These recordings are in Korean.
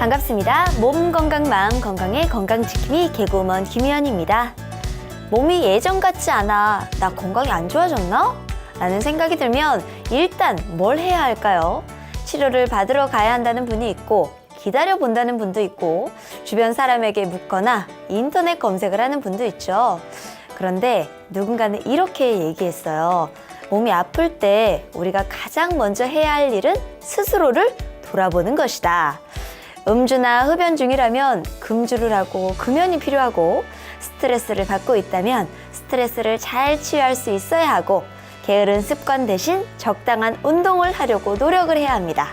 반갑습니다. 몸 건강, 마음 건강의 건강지킴이 개그우먼 김희연입니다. 몸이 예전 같지 않아. 나 건강이 안 좋아졌나? 라는 생각이 들면 일단 뭘 해야 할까요? 치료를 받으러 가야 한다는 분이 있고 기다려 본다는 분도 있고 주변 사람에게 묻거나 인터넷 검색을 하는 분도 있죠. 그런데 누군가는 이렇게 얘기했어요. 몸이 아플 때 우리가 가장 먼저 해야 할 일은 스스로를 돌아보는 것이다. 음주나 흡연 중이라면 금주를 하고 금연이 필요하고 스트레스를 받고 있다면 스트레스를 잘 치유할 수 있어야 하고 게으른 습관 대신 적당한 운동을 하려고 노력을 해야 합니다.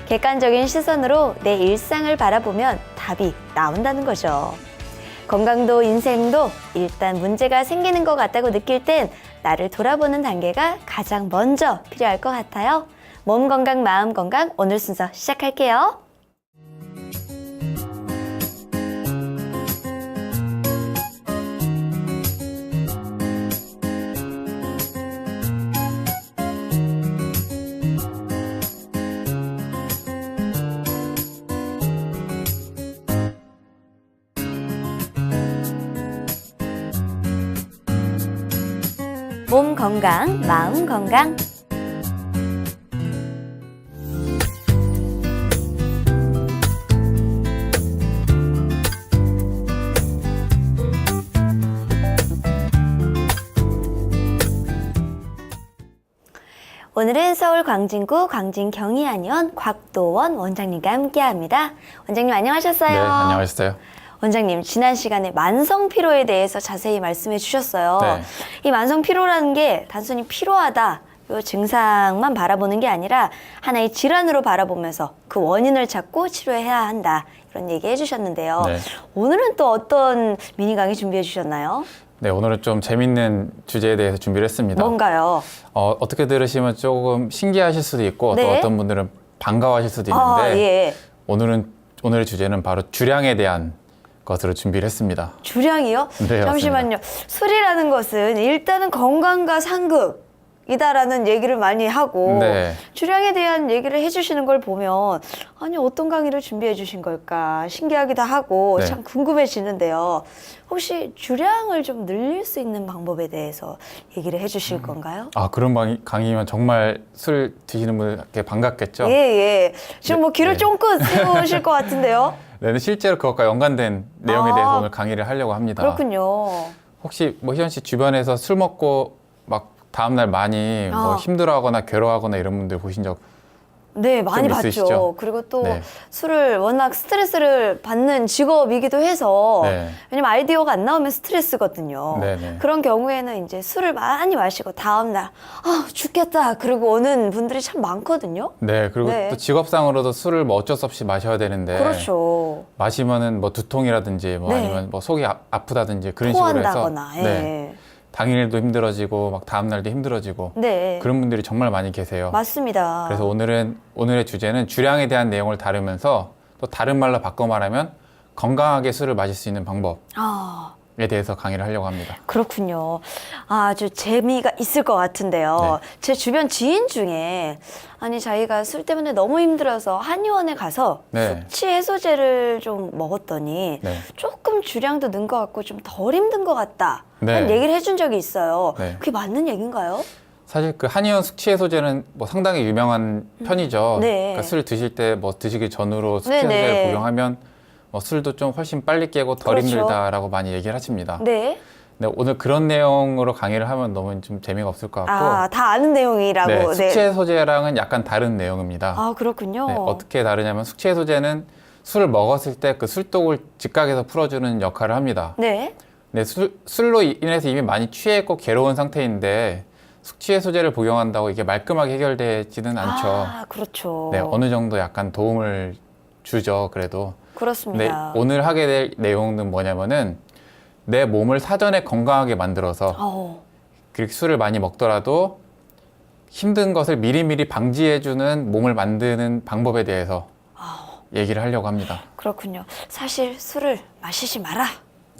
객관적인 시선으로 내 일상을 바라보면 답이 나온다는 거죠. 건강도 인생도 일단 문제가 생기는 것 같다고 느낄 땐 나를 돌아보는 단계가 가장 먼저 필요할 것 같아요. 몸 건강, 마음 건강 오늘 순서 시작할게요. 몸 건강, 마음 건강. 오늘은 서울 광진구 광진 경희한의원 곽도원 원장님과 함께합니다. 원장님 안녕하셨어요? 네, 안녕하셨어요. 원장님, 지난 시간에 만성 피로에 대해서 자세히 말씀해 주셨어요. 네. 이 만성 피로라는 게 단순히 피로하다, 요 증상만 바라보는 게 아니라 하나의 질환으로 바라보면서 그 원인을 찾고 치료해야 한다. 이런 얘기 해주셨는데요. 네. 오늘은 또 어떤 미니 강의 준비해 주셨나요? 네, 오늘은 좀 재밌는 주제에 대해서 준비를 했습니다. 뭔가요? 어떻게 들으시면 조금 신기하실 수도 있고 네. 또 어떤 분들은 반가워하실 수도 있는데 예. 오늘의 주제는 바로 주량에 대한 것으로 준비를 했습니다. 주량이요? 네, 잠시만요. 술이라는 것은 일단은 건강과 상극이다라는 얘기를 많이 하고 네. 주량에 대한 얘기를 해주시는 걸 보면 아니 어떤 강의를 준비해 주신 걸까 신기하기도 하고 네. 참 궁금해지는데요. 혹시 주량을 좀 늘릴 수 있는 방법에 대해서 얘기를 해주실 건가요? 그런 강의면 정말 술 드시는 분께 반갑겠죠? 예. 지금 뭐 귀를 네. 쫑긋 세우실 것 같은데요. 네, 실제로 그것과 연관된 내용에 대해서 오늘 강의를 하려고 합니다. 그렇군요. 혹시 뭐 희연 씨 주변에서 술 먹고 막 다음날 많이 뭐 힘들어하거나 괴로워하거나 이런 분들 보신 적 네, 많이 봤죠. 있으시죠? 그리고 또 네. 술을 워낙 스트레스를 받는 직업이기도 해서 네. 왜냐면 아이디어가 안 나오면 스트레스거든요. 네네. 그런 경우에는 이제 술을 많이 마시고 다음날 죽겠다 그러고 오는 분들이 참 많거든요. 네, 그리고 네. 또 직업상으로도 술을 뭐 어쩔 수 없이 마셔야 되는데 그렇죠. 마시면은 뭐 두통이라든지 뭐 네. 아니면 뭐 속이 아프다든지 그런 식으로 해서 토한다거나. 예. 당일도 힘들어지고 막 다음날도 힘들어지고 네. 그런 분들이 정말 많이 계세요. 맞습니다. 그래서 오늘의 주제는 주량에 대한 내용을 다루면서 또 다른 말로 바꿔 말하면 건강하게 술을 마실 수 있는 방법에 대해서 강의를 하려고 합니다. 그렇군요. 아주 재미가 있을 것 같은데요. 네. 제 주변 지인 중에 자기가 술 때문에 너무 힘들어서 한의원에 가서 네. 숙취 해소제를 좀 먹었더니 네. 조금 주량도 는 것 같고 좀 덜 힘든 것 같다. 네. 라는 얘기를 해준 적이 있어요. 네. 그게 맞는 얘기인가요? 사실 그 한의원 숙취해소제는 뭐 상당히 유명한 편이죠. 네. 그러니까 술 드실 때 뭐 드시기 전으로 숙취해소제를 네네. 복용하면 뭐 술도 좀 훨씬 빨리 깨고 덜 그렇죠. 힘들다라고 많이 얘기를 하십니다. 네. 근데 오늘 그런 내용으로 강의를 하면 너무 좀 재미가 없을 것 같고 다 아는 내용이라고. 네, 숙취해소제랑은 약간 다른 내용입니다. 그렇군요. 네, 어떻게 다르냐면 숙취해소제는 술을 먹었을 때 그 술독을 즉각에서 풀어주는 역할을 합니다. 네. 네, 술로 인해서 이미 많이 취했고 괴로운 상태인데 숙취해소제를 복용한다고 이게 말끔하게 해결되지는 않죠. 그렇죠. 네, 어느 정도 약간 도움을 주죠, 그래도. 그렇습니다. 네, 오늘 하게 될 내용은 뭐냐면은 내 몸을 사전에 건강하게 만들어서 그렇게 술을 많이 먹더라도 힘든 것을 미리미리 방지해주는 몸을 만드는 방법에 대해서 얘기를 하려고 합니다. 그렇군요. 사실 술을 마시지 마라.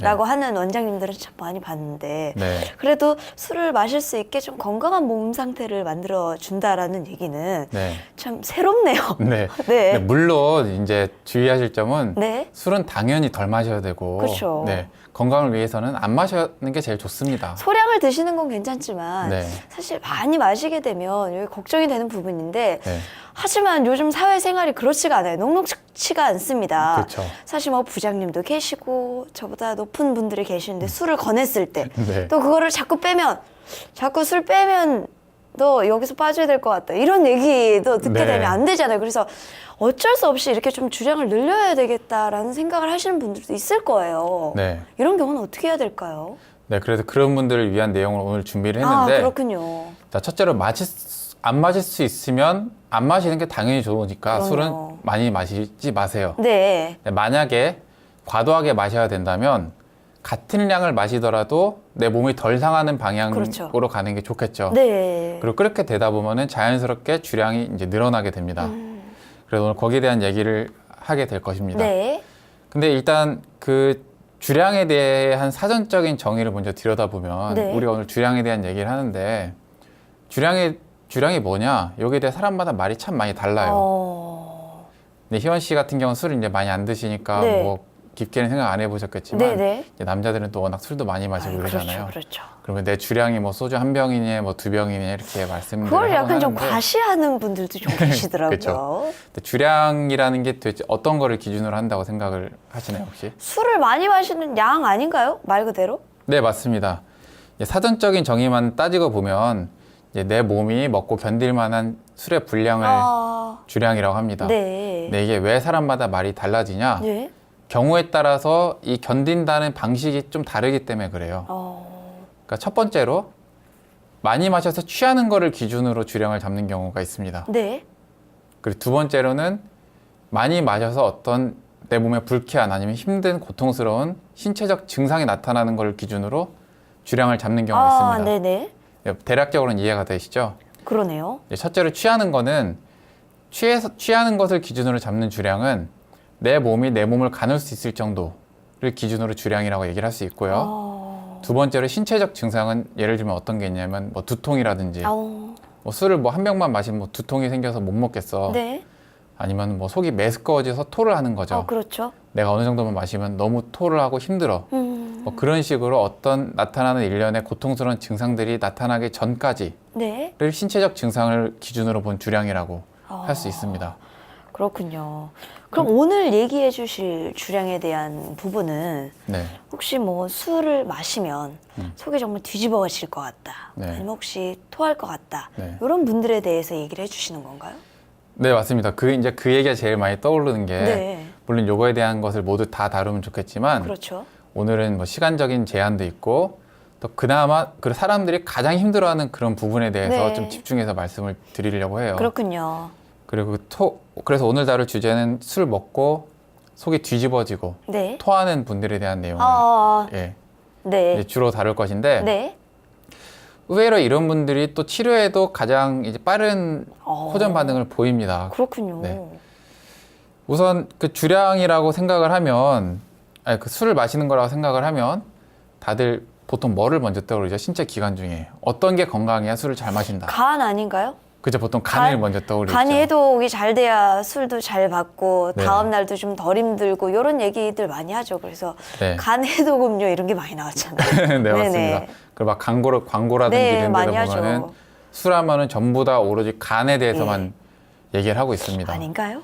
라고 하는 원장님들은 참 많이 봤는데 네. 그래도 술을 마실 수 있게 좀 건강한 몸 상태를 만들어 준다라는 얘기는 네. 참 새롭네요. 네. 네. 네, 물론 이제 주의하실 점은 네. 술은 당연히 덜 마셔야 되고 그렇죠. 네, 건강을 위해서는 안 마시는 게 제일 좋습니다. 소량을 드시는 건 괜찮지만 네. 사실 많이 마시게 되면 여기 걱정이 되는 부분인데 네. 하지만 요즘 사회생활이 그렇지가 않아요. 녹록치가 않습니다. 그렇죠. 사실 뭐 부장님도 계시고 저보다 높은 분들이 계시는데 술을 권했을 때 또 네. 그거를 자꾸 술 빼면 너 여기서 빠져야 될 것 같다. 이런 얘기도 듣게 네. 되면 안 되잖아요. 그래서 어쩔 수 없이 이렇게 좀 주량을 늘려야 되겠다라는 생각을 하시는 분들도 있을 거예요. 네. 이런 경우는 어떻게 해야 될까요? 네, 그래서 그런 분들을 위한 내용을 오늘 준비를 아, 했는데 그렇군요. 자, 첫째로 안 마실 수 있으면 안 마시는 게 당연히 좋으니까 그럼요. 술은 많이 마시지 마세요. 네. 네, 만약에 과도하게 마셔야 된다면 같은 양을 마시더라도 내 몸이 덜 상하는 방향으로 그렇죠. 가는 게 좋겠죠. 네. 그리고 그렇게 되다 보면은 자연스럽게 주량이 이제 늘어나게 됩니다. 그래서 오늘 거기에 대한 얘기를 하게 될 것입니다. 네. 근데 일단 그 주량에 대한 사전적인 정의를 먼저 들여다보면 네. 우리가 오늘 주량에 대한 얘기를 하는데 주량이 뭐냐? 여기에 대해 사람마다 말이 참 많이 달라요. 근데 희원 씨 같은 경우는 술을 이제 많이 안 드시니까 네. 뭐 깊게는 생각 안 해보셨겠지만 네네. 이제 남자들은 또 워낙 술도 많이 마시고 그러잖아요. 그렇죠, 그렇죠. 그러면 내 주량이 뭐 소주 한 병이니 뭐 두 병이니 이렇게 말씀을 그걸 하곤 약간 좀 하는데 과시하는 분들도 좀 계시더라고요. 그렇죠. 근데 주량이라는 게 도대체 어떤 거를 기준으로 한다고 생각을 하시나요 혹시? 술을 많이 마시는 양 아닌가요? 말 그대로? 네, 맞습니다. 이제 사전적인 정의만 따지고 보면 이제 내 몸이 먹고 견딜 만한 술의 분량을 주량이라고 합니다. 네. 근데 이게 왜 사람마다 말이 달라지냐? 네. 경우에 따라서 이 견딘다는 방식이 좀 다르기 때문에 그래요. 그러니까 첫 번째로 많이 마셔서 취하는 거를 기준으로 주량을 잡는 경우가 있습니다. 네. 그리고 두 번째로는 많이 마셔서 어떤 내 몸에 불쾌한 아니면 힘든 고통스러운 신체적 증상이 나타나는 걸 기준으로 주량을 잡는 경우가 있습니다. 네네. 대략적으로는 이해가 되시죠? 그러네요. 첫째로 취하는 거는 취하는 것을 기준으로 잡는 주량은 내 몸이 내 몸을 가눌 수 있을 정도를 기준으로 주량이라고 얘기를 할 수 있고요. 두 번째로 신체적 증상은 예를 들면 어떤 게 있냐면 뭐 두통이라든지 뭐 술을 뭐 한 병만 마시면 뭐 두통이 생겨서 못 먹겠어. 네. 아니면 뭐 속이 메스꺼워져서 토를 하는 거죠. 그렇죠. 내가 어느 정도만 마시면 너무 토를 하고 힘들어. 뭐 그런 식으로 어떤 나타나는 일련의 고통스러운 증상들이 나타나기 전까지를 네. 신체적 증상을 기준으로 본 주량이라고 할 수 있습니다. 그렇군요. 그럼 오늘 얘기해 주실 주량에 대한 부분은 네. 혹시 뭐 술을 마시면 속이 정말 뒤집어질 것 같다. 네. 아니면 혹시 토할 것 같다. 네. 이런 분들에 대해서 얘기를 해주시는 건가요? 네, 맞습니다. 이제 그 얘기가 제일 많이 떠오르는 게 네. 물론 요거에 대한 것을 모두 다 다루면 좋겠지만 그렇죠. 오늘은 뭐 시간적인 제한도 있고 또 그나마 그 사람들이 가장 힘들어하는 그런 부분에 대해서 네. 좀 집중해서 말씀을 드리려고 해요. 그렇군요. 그리고 그래서 오늘 다룰 주제는 술 먹고 속이 뒤집어지고 네. 토하는 분들에 대한 내용을 예, 네. 이제 주로 다룰 것인데 네. 의외로 이런 분들이 또 치료에도 가장 이제 빠른 호전 반응을 보입니다. 그렇군요. 네. 우선 그 주량이라고 생각을 하면 그 술을 마시는 거라고 생각을 하면 다들 보통 뭐를 먼저 떠오르죠? 신체 기관 중에 어떤 게 건강해야 술을 잘 마신다. 간 아닌가요? 그죠? 보통 간을 먼저 떠올리죠. 간이 해독이 잘 돼야 술도 잘 받고 네. 다음 날도 좀 덜 힘들고 이런 얘기들 많이 하죠. 그래서 네. 간 해독 음료 이런 게 많이 나왔잖아요. 네, 맞습니다. 그리고 막 광고라든지 네, 이런 많이 데도 보면은 하죠. 술하면은 전부 다 오로지 간에 대해서만 얘기를 하고 있습니다. 아닌가요?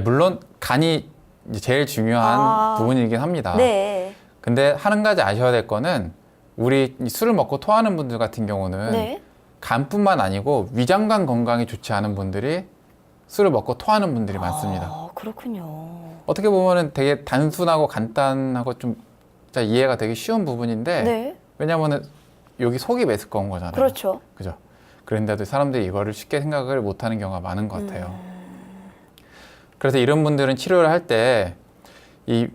물론 간이 이제 제일 중요한 부분이긴 합니다. 네. 근데 한 가지 아셔야 될 거는 우리 술을 먹고 토하는 분들 같은 경우는 네. 간뿐만 아니고 위장관 건강이 좋지 않은 분들이 술을 먹고 토하는 분들이 많습니다. 그렇군요. 어떻게 보면은 되게 단순하고 간단하고 좀 진짜 이해가 되기 쉬운 부분인데 네. 왜냐면은 여기 속이 메스꺼운 거잖아요. 그렇죠. 그죠? 그런데도 사람들이 이거를 쉽게 생각을 못하는 경우가 많은 것 같아요. 그래서 이런 분들은 치료를 할 때 이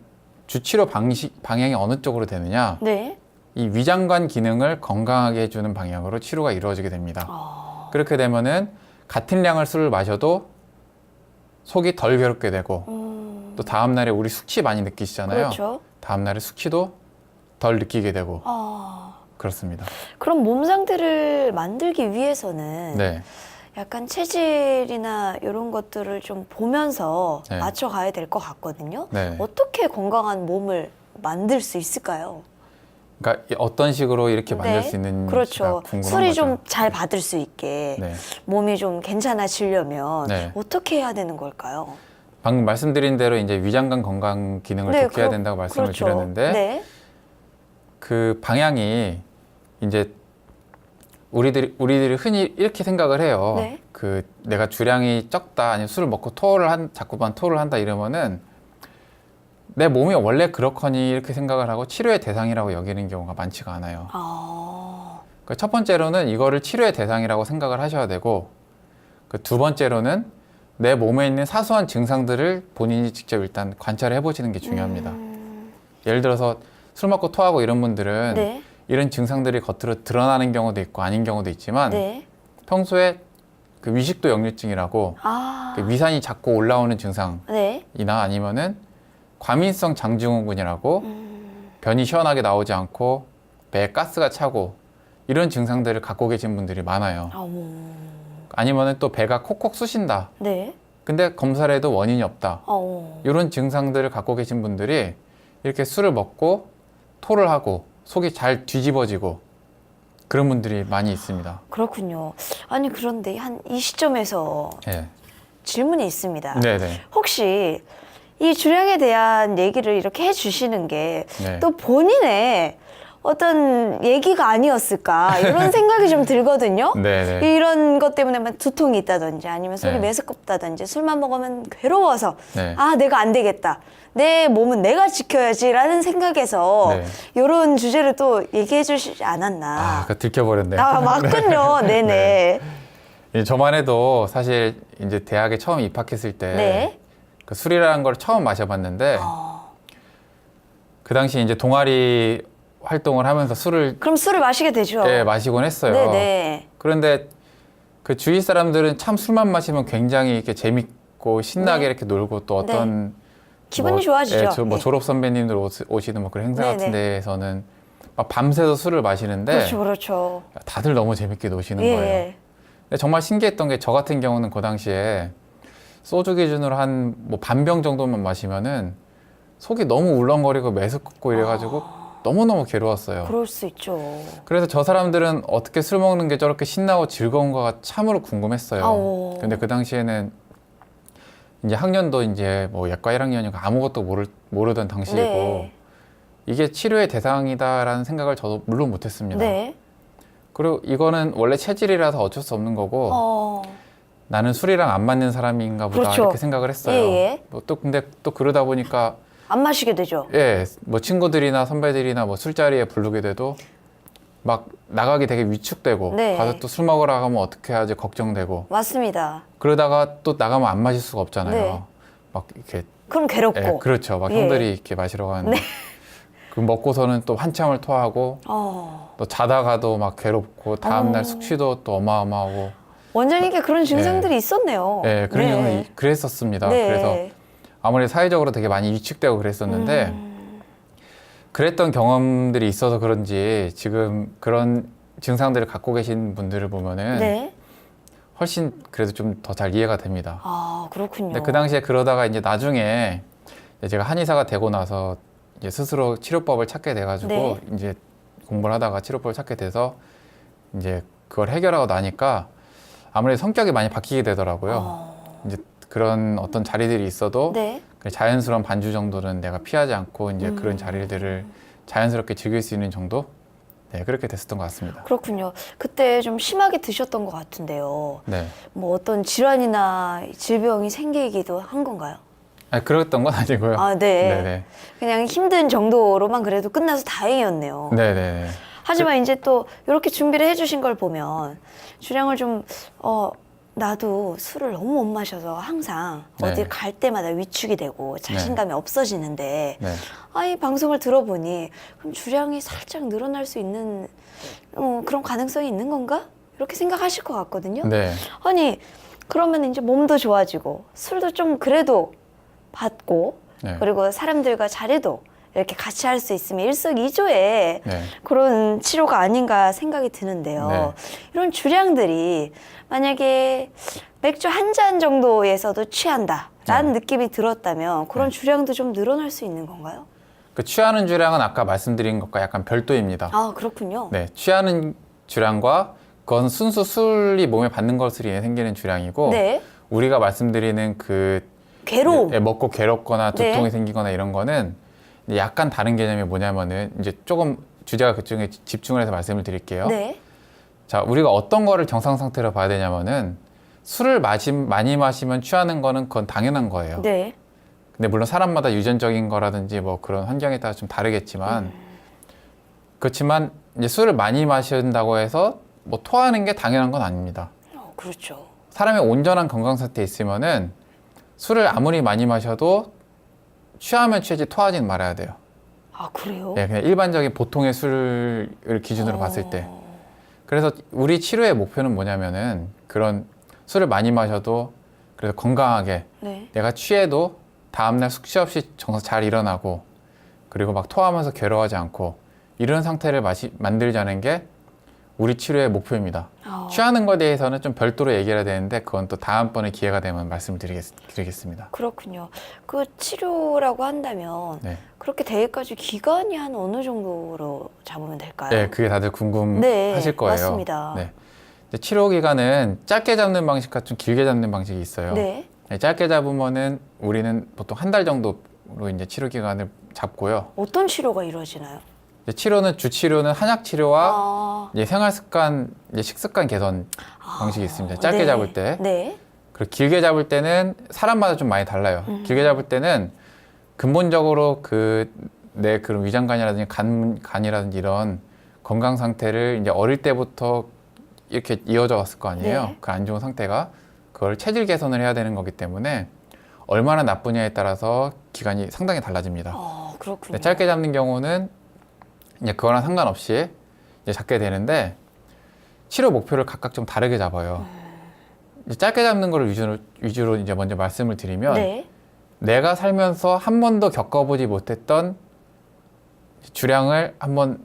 주치료 방향이 어느 쪽으로 되느냐? 네. 이 위장관 기능을 건강하게 해주는 방향으로 치료가 이루어지게 됩니다. 그렇게 되면은 같은 양을 술을 마셔도 속이 덜 괴롭게 되고 또 다음 날에 우리 숙취 많이 느끼시잖아요. 그렇죠. 다음 날에 숙취도 덜 느끼게 되고 아, 그렇습니다. 그럼 몸 상태를 만들기 위해서는 네. 약간 체질이나 이런 것들을 좀 보면서 네. 맞춰가야 될 것 같거든요. 네. 어떻게 건강한 몸을 만들 수 있을까요? 그러니까 어떤 식으로 이렇게 만들 네. 수 있는지가 그렇죠. 궁금한 술이 거죠. 좀 잘 받을 수 있게 네. 몸이 좀 괜찮아지려면 네. 어떻게 해야 되는 걸까요? 방금 말씀드린 대로 이제 위장관 건강 기능을 좋게 해야 된다고 말씀을 그렇죠. 드렸는데 네. 그 방향이 이제 우리들이 흔히 이렇게 생각을 해요. 네. 그 내가 주량이 적다, 아니면 술을 먹고 자꾸만 토를 한다 이러면은 내 몸이 원래 그렇거니 이렇게 생각을 하고 치료의 대상이라고 여기는 경우가 많지가 않아요. 아, 그첫 번째로는 이거를 치료의 대상이라고 생각을 하셔야 되고, 그 두 번째로는 내 몸에 있는 사소한 증상들을 본인이 직접 일단 관찰해 보시는 게 중요합니다. 예를 들어서 술 먹고 토하고 이런 분들은 네. 이런 증상들이 겉으로 드러나는 경우도 있고 아닌 경우도 있지만 네. 평소에 그 위식도 역류증이라고 아, 그 위산이 자꾸 올라오는 증상이나 네. 아니면은 과민성 장증후군이라고 변이 시원하게 나오지 않고 배에 가스가 차고 이런 증상들을 갖고 계신 분들이 많아요. 어머. 아니면은 또 배가 콕콕 쑤신다. 네. 근데 검사를 해도 원인이 없다. 어. 이런 증상들을 갖고 계신 분들이 이렇게 술을 먹고 토를 하고 속이 잘 뒤집어지고 그런 분들이 많이 있습니다. 그렇군요. 아니 그런데 한 이 시점에서 네. 질문이 있습니다. 네네. 혹시 이 주량에 대한 얘기를 이렇게 해주시는 게 네. 또 본인의 어떤 얘기가 아니었을까 이런 생각이 좀 들거든요. 네네. 이런 것 때문에 막 두통이 있다든지 아니면 속이 네. 메스껍다든지 술만 먹으면 괴로워서 네. 아 내가 안 되겠다. 내 몸은 내가 지켜야지라는 생각에서 네. 이런 주제를 또 얘기해 주시지 않았나. 아, 그거 들켜버렸네. 아, 맞군요. 네네. 네. 저만 해도 사실 이제 대학에 처음 입학했을 때 네. 그 술이라는 걸 처음 마셔봤는데 그 당시 이제 동아리 활동을 하면서 술을 그럼 술을 마시게 되죠. 마시곤 했어요. 네네. 그런데 그 주위 사람들은 참 술만 마시면 굉장히 이렇게 재밌고 신나게 네. 이렇게 놀고 또 어떤 기분이 좋아지죠. 뭐 네. 졸업 선배님들 오시는 뭐 그런 행사 네네. 같은 데에서는 막 밤새서 술을 마시는데 그렇죠, 그렇죠. 다들 너무 재밌게 노시는 예, 거예요. 예. 근데 정말 신기했던 게 저 같은 경우는 그 당시에 소주 기준으로 한 뭐 반병 정도만 마시면은 속이 너무 울렁거리고 메스껍고 이래가지고 너무너무 괴로웠어요. 그럴 수 있죠. 그래서 저 사람들은 어떻게 술 먹는 게 저렇게 신나고 즐거운가가 참으로 궁금했어요. 아오. 근데 그 당시에는 이제 학년도 이제 뭐 예과 1학년이고 아무것도 모르던 당시이고 네. 이게 치료의 대상이다라는 생각을 저도 물론 못했습니다. 네. 그리고 이거는 원래 체질이라서 어쩔 수 없는 거고 어. 나는 술이랑 안 맞는 사람인가 보다 그렇죠. 이렇게 생각을 했어요. 예, 예. 뭐 또 근데 또 그러다 보니까 안 마시게 되죠. 뭐 친구들이나 선배들이나 뭐 술자리에 부르게 돼도 막 나가기 되게 위축되고 네. 가서 또 술 먹으러 가면 어떻게 하지 걱정되고 맞습니다. 그러다가 또 나가면 안 마실 수가 없잖아요. 네. 막 이렇게 그럼 괴롭고. 그렇죠. 막 예. 형들이 이렇게 마시러 가는데 네. 그 먹고서는 또 한참을 토하고 또 자다가도 막 괴롭고 다음날 숙취도 또 어마어마하고 원장님께 그런 증상들이 있었네요. 그런 경우는 그랬었습니다. 네. 그래서 아무래도 사회적으로 되게 많이 위축되고 그랬었는데 그랬던 경험들이 있어서 그런지 지금 그런 증상들을 갖고 계신 분들을 보면은 네. 훨씬 그래도 좀 더 잘 이해가 됩니다. 아, 그렇군요. 근데 그 당시에 그러다가 이제 나중에 이제 제가 한의사가 되고 나서 이제 스스로 치료법을 찾게 돼가지고 네. 이제 공부를 하다가 치료법을 찾게 돼서 이제 그걸 해결하고 나니까 아무래도 성격이 많이 바뀌게 되더라고요. 이제 그런 어떤 자리들이 있어도 네. 그 자연스러운 반주 정도는 내가 피하지 않고 이제 그런 자리들을 자연스럽게 즐길 수 있는 정도? 네, 그렇게 됐었던 것 같습니다. 그렇군요. 그때 좀 심하게 드셨던 것 같은데요. 네. 뭐 어떤 질환이나 질병이 생기기도 한 건가요? 아니, 그랬던 건 아니고요. 아, 네. 네네. 그냥 힘든 정도로만 그래도 끝나서 다행이었네요. 네네. 하지만 이제 또 이렇게 준비를 해주신 걸 보면 주량을 좀 나도 술을 너무 못 마셔서 항상 네. 어딜 갈 때마다 위축이 되고 자신감이 없어지는데 네. 이 방송을 들어보니 그럼 주량이 살짝 늘어날 수 있는 그런 가능성이 있는 건가? 이렇게 생각하실 것 같거든요. 네. 아니 그러면 이제 몸도 좋아지고 술도 좀 그래도 받고 네. 그리고 사람들과 자리도 이렇게 같이 할 수 있으면 일석이조의 네. 그런 치료가 아닌가 생각이 드는데요. 네. 이런 주량들이 만약에 맥주 한 잔 정도에서도 취한다라는 느낌이 들었다면 그런 주량도 좀 늘어날 수 있는 건가요? 그 취하는 주량은 아까 말씀드린 것과 약간 별도입니다. 아, 그렇군요. 네, 취하는 주량과 그건 순수 술이 몸에 받는 것으로 인해 생기는 주량이고 네. 우리가 말씀드리는 그 괴로움. 먹고 괴롭거나 두통이 네. 생기거나 이런 거는 약간 다른 개념이 뭐냐면은 이제 조금 주제가 그쪽에 집중을 해서 말씀을 드릴게요. 네. 자, 우리가 어떤 거를 정상 상태로 봐야 되냐면은 술을 많이 마시면 취하는 거는 그건 당연한 거예요. 네. 근데 물론 사람마다 유전적인 거라든지 뭐 그런 환경에 따라 좀 다르겠지만 그렇지만 이제 술을 많이 마신다고 해서 뭐 토하는 게 당연한 건 아닙니다. 그렇죠. 사람이 온전한 건강 상태에 있으면은 술을 아무리 많이 마셔도 취하면 취하지 토하지는 말아야 돼요. 아, 그래요? 네, 그냥 일반적인 보통의 술을 기준으로 봤을 때. 그래서 우리 치료의 목표는 뭐냐면은 그런 술을 많이 마셔도 그래서 건강하게 네. 내가 취해도 다음날 숙취 없이 정상 잘 일어나고 그리고 막 토하면서 괴로워하지 않고 이런 상태를 만들자는 게 우리 치료의 목표입니다. 취하는 것에 대해서는 좀 별도로 얘기해야 되는데 그건 또 다음번에 기회가 되면 말씀을 드리겠습니다. 그렇군요. 그 치료라고 한다면 네. 그렇게 되기까지 기간이 한 어느 정도로 잡으면 될까요? 네, 그게 다들 궁금하실 거예요. 맞습니다. 네. 이제 치료 기간은 짧게 잡는 방식과 좀 길게 잡는 방식이 있어요. 네. 네, 짧게 잡으면은 우리는 보통 한 달 정도로 이제 치료 기간을 잡고요. 어떤 치료가 이루어지나요? 이제 치료는 주 치료는 한약 치료와 아, 이제 생활 습관, 이제 식습관 개선 방식이 있습니다. 짧게 네. 잡을 때. 네. 그리고 길게 잡을 때는 사람마다 좀 많이 달라요. 길게 잡을 때는 근본적으로 내 그런 위장관이라든지 간이라든지 이런 건강 상태를 이제 어릴 때부터 이렇게 이어져 왔을 거 아니에요. 네. 그 안 좋은 상태가 그걸 체질 개선을 해야 되는 거기 때문에 얼마나 나쁘냐에 따라서 기간이 상당히 달라집니다. 그렇군요. 네, 짧게 잡는 경우는 이제 그거랑 상관없이 이제 잡게 되는데 치료 목표를 각각 좀 다르게 잡아요. 이제 짧게 잡는 거를 위주로 이제 먼저 말씀을 드리면 네. 내가 살면서 한 번도 겪어보지 못했던 주량을 한번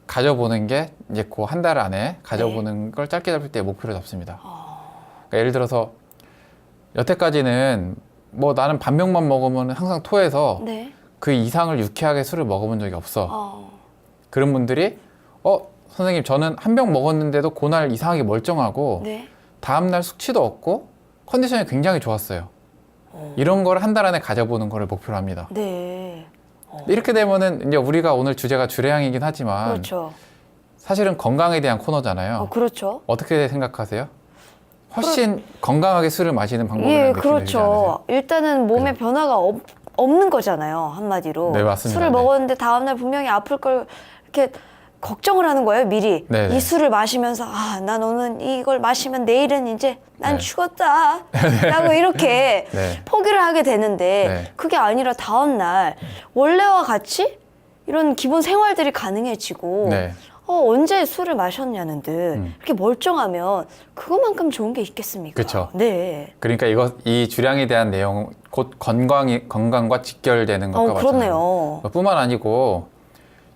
가져보는 게 이제 그 한 달 안에 가져보는 걸 짧게 잡을 때 목표로 잡습니다. 그러니까 예를 들어서 여태까지는 뭐 나는 반병만 먹으면 항상 토해서 네. 그 이상을 유쾌하게 술을 먹어본 적이 없어. 아, 그런 분들이 선생님 저는 한 병 먹었는데도 그날 이상하게 멀쩡하고 네. 다음날 숙취도 없고 컨디션이 굉장히 좋았어요. 이런 걸 한 달 안에 가져보는 거를 목표로 합니다. 네. 이렇게 되면은 이제 우리가 오늘 주제가 주량이긴 하지만 그렇죠. 사실은 건강에 대한 코너잖아요. 그렇죠. 어떻게 생각하세요? 훨씬 건강하게 술을 마시는 방법이라는 예, 느낌이 들지 않으세요? 그렇죠. 일단은 몸에 변화가 없는 거잖아요, 한마디로. 네, 맞습니다. 술을 네. 먹었는데 다음날 분명히 아플 걸 이렇게 걱정을 하는 거예요, 미리. 네네. 이 술을 마시면서, 난 오늘 이걸 마시면 내일은 이제 난 네. 죽었다. 라고 이렇게 네. 포기를 하게 되는데, 네. 그게 아니라 다음날 원래와 같이 이런 기본 생활들이 가능해지고, 네. 언제 술을 마셨냐는 듯 이렇게 멀쩡하면 그것만큼 좋은 게 있겠습니까? 그쵸. 네. 그러니까 이 주량에 대한 내용 곧 건강과 직결되는 것과 그렇네요. 마찬가지예요. 뿐만 아니고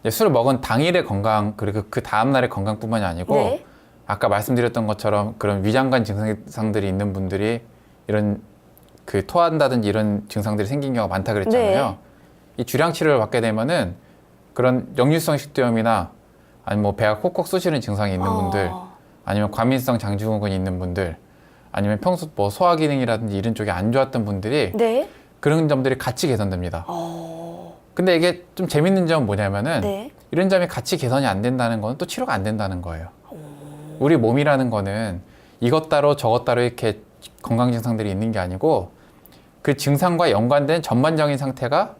이제 술을 먹은 당일의 건강 그리고 그 다음 날의 건강뿐만이 아니고 네. 아까 말씀드렸던 것처럼 그런 위장관 증상들이 있는 분들이 이런 그 토한다든지 이런 증상들이 생긴 경우가 많다 그랬잖아요. 네. 이 주량 치료를 받게 되면은 그런 역류성 식도염이나 아니면 뭐 배가 콕콕 쑤시는 증상이 있는 분들 아니면 과민성 장증후군이 있는 분들 아니면 평소 뭐 소화 기능이라든지 이런 쪽이 안 좋았던 분들이 네. 그런 점들이 같이 개선됩니다. 근데 이게 좀 재밌는 점은 뭐냐면은 네. 이런 점이 같이 개선이 안 된다는 건 또 치료가 안 된다는 거예요. 우리 몸이라는 거는 이것 따로 저것 따로 이렇게 건강 증상들이 있는 게 아니고 그 증상과 연관된 전반적인 상태가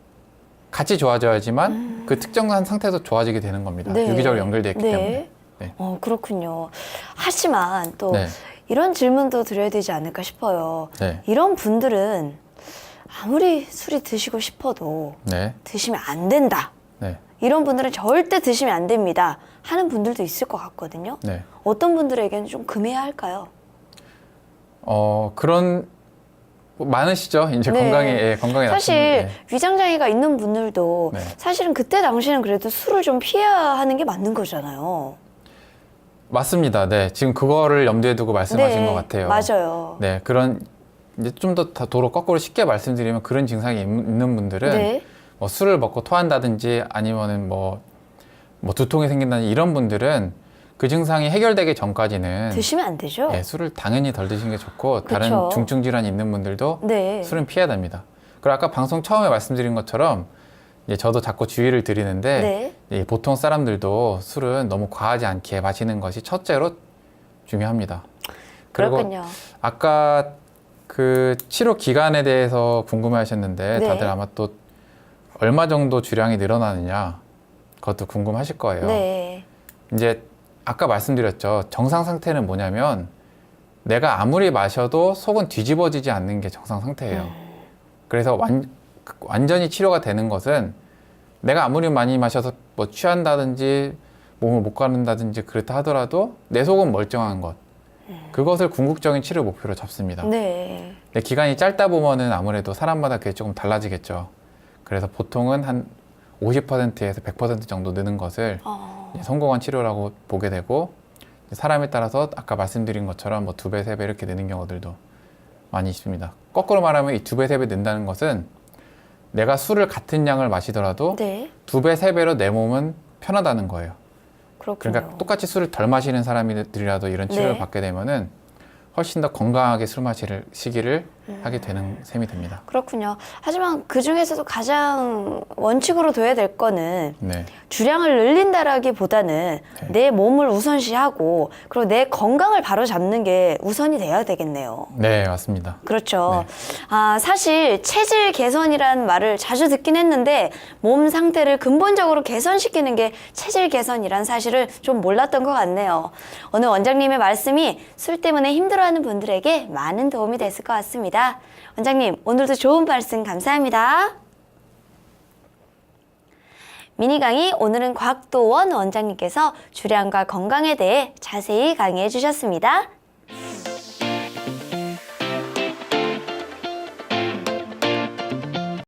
같이 좋아져야지만 그 특정한 상태도 좋아지게 되는 겁니다. 네. 유기적으로 연결되어 있기 네. 때문에. 네. 그렇군요. 하지만 또 네. 이런 질문도 드려야 되지 않을까 싶어요. 네. 이런 분들은 아무리 술이 드시고 싶어도 네. 드시면 안 된다. 네. 이런 분들은 절대 드시면 안 됩니다. 하는 분들도 있을 것 같거든요. 많으시죠. 이제 네. 건강에 사실 나쁜 분. 위장장애가 있는 분들도 네. 사실은 그때 당시에는 그래도 술을 좀 피해야 하는 게 맞는 거잖아요. 맞습니다. 네, 지금 그거를 염두에 두고 말씀하신 네, 것 같아요. 맞아요. 네, 그런 이제 좀 더 도로 거꾸로 쉽게 말씀드리면 그런 증상이 있는 분들은 네. 뭐 술을 먹고 토한다든지 아니면은 뭐 두통이 생긴다든지 이런 분들은 그 증상이 해결되기 전까지는 드시면 안 되죠? 예, 술을 당연히 덜 드시는 게 좋고 다른 그쵸. 중증 질환이 있는 분들도 네. 술은 피해야 됩니다. 그리고 아까 방송 처음에 말씀드린 것처럼 이제 저도 자꾸 주의를 드리는데 네. 보통 사람들도 술은 너무 과하지 않게 마시는 것이 첫째로 중요합니다. 그리고 그렇군요. 아까 그 치료 기간에 대해서 궁금해하셨는데 네. 다들 아마 또 얼마 정도 주량이 늘어나느냐 그것도 궁금하실 거예요. 네. 이제 아까 말씀드렸죠. 정상 상태는 뭐냐면 내가 아무리 마셔도 속은 뒤집어지지 않는 게 정상 상태예요. 그래서 완전히 치료가 되는 것은 내가 아무리 많이 마셔서 뭐 취한다든지 몸을 못 가는다든지 그렇다 하더라도 내 속은 멀쩡한 것. 그것을 궁극적인 치료 목표로 잡습니다. 네. 근데 기간이 짧다 보면은 아무래도 사람마다 그게 조금 달라지겠죠. 그래서 보통은 한 50%에서 100% 정도 느는 것을 이제 성공한 치료라고 보게 되고 사람에 따라서 아까 말씀드린 것처럼 뭐 2배, 3배 이렇게 느는 경우들도 많이 있습니다. 거꾸로 말하면 이 2배, 3배 는다는 것은 내가 술을 같은 양을 마시더라도 네. 2배, 3배로 내 몸은 편하다는 거예요. 그렇군요. 그러니까 똑같이 술을 덜 마시는 사람들이라도 이런 치료를 네. 받게 되면은 훨씬 더 건강하게 술 마시기를 하게 되는 셈이 됩니다. 그렇군요. 하지만 그 중에서도 가장 원칙으로 둬야 될 거는 네. 주량을 늘린다라기보다는 네. 내 몸을 우선시하고 그리고 내 건강을 바로 잡는 게 우선이 돼야 되겠네요. 네, 맞습니다. 그렇죠. 네. 사실 체질 개선이라는 말을 자주 듣긴 했는데 몸 상태를 근본적으로 개선시키는 게 체질 개선이란 사실을 좀 몰랐던 것 같네요. 오늘 원장님의 말씀이 술 때문에 힘들어하는 분들에게 많은 도움이 됐을 것 같습니다. 원장님, 오늘도 좋은 말씀 감사합니다. 미니 강의 오늘은 곽도원 원장님께서 주량과 건강에 대해 자세히 강의해 주셨습니다.